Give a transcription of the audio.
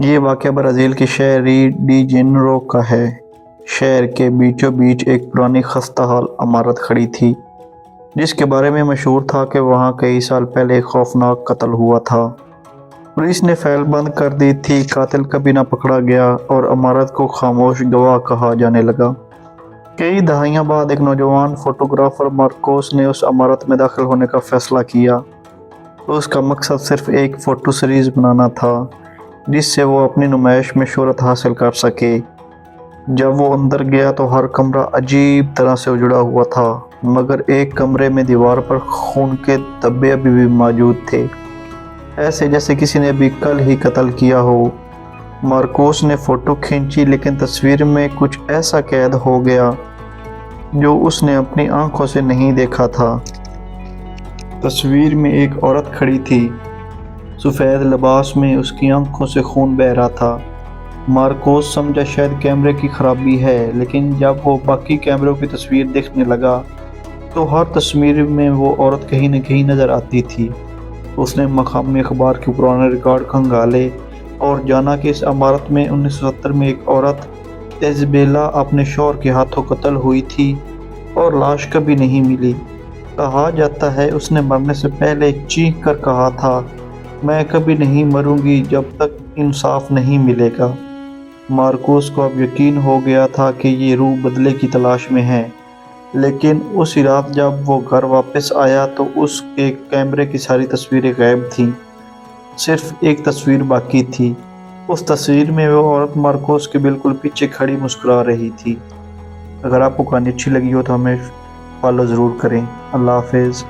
ये वाक़या ब्राज़ील के शहर री डी जेनेरो का है। शहर के बीचों बीच एक पुरानी खस्ताहाल इमारत खड़ी थी, जिसके बारे में मशहूर था कि वहाँ कई साल पहले एक खौफनाक कत्ल हुआ था। पुलिस ने फाइल बंद कर दी थी, कातिल कभी ना पकड़ा गया और इमारत को खामोश गवाह कहा जाने लगा। कई दहाइयाँ बाद एक नौजवान फोटोग्राफर मार्कोस ने उस इमारत में दाखिल होने का फ़ैसला किया। उसका मकसद सिर्फ एक फ़ोटो सीरीज़ बनाना था, जिससे वो अपनी नुमाइश में शोहरत हासिल कर सके। जब वो अंदर गया तो हर कमरा अजीब तरह से उजड़ा हुआ था, मगर एक कमरे में दीवार पर खून के धब्बे अभी भी मौजूद थे, ऐसे जैसे किसी ने अभी कल ही कत्ल किया हो। मार्कोस ने फ़ोटो खींची, लेकिन तस्वीर में कुछ ऐसा कैद हो गया जो उसने अपनी आंखों से नहीं देखा था। तस्वीर में एक औरत खड़ी थी, सफ़ेद लिबास में, उसकी आंखों से खून बह रहा था। मार्कोस समझा शायद कैमरे की खराबी है, लेकिन जब वो बाकी कैमरों की तस्वीर देखने लगा तो हर तस्वीर में वो औरत कहीं न कहीं नज़र आती थी। उसने मकामी अखबार के पुराने रिकॉर्ड खंगाले और जाना कि इस इमारत में 1970 में एक औरत इज़ाबेला अपने शौहर के हाथों कत्ल हुई थी और लाश कभी नहीं मिली। कहा जाता है उसने मरने से पहले चीख कर कहा था, मैं कभी नहीं मरूंगी जब तक इंसाफ नहीं मिलेगा। मार्कोस को अब यकीन हो गया था कि ये रूह बदले की तलाश में है, लेकिन उसी रात जब वो घर वापस आया तो उसके कैमरे की सारी तस्वीरें गायब थीं। सिर्फ एक तस्वीर बाकी थी। उस तस्वीर में वो औरत मार्कोस के बिल्कुल पीछे खड़ी मुस्कुरा रही थी। अगर आपको कहानी अच्छी लगी हो तो हमें फॉलो ज़रूर करें। अल्लाह हाफ़िज़।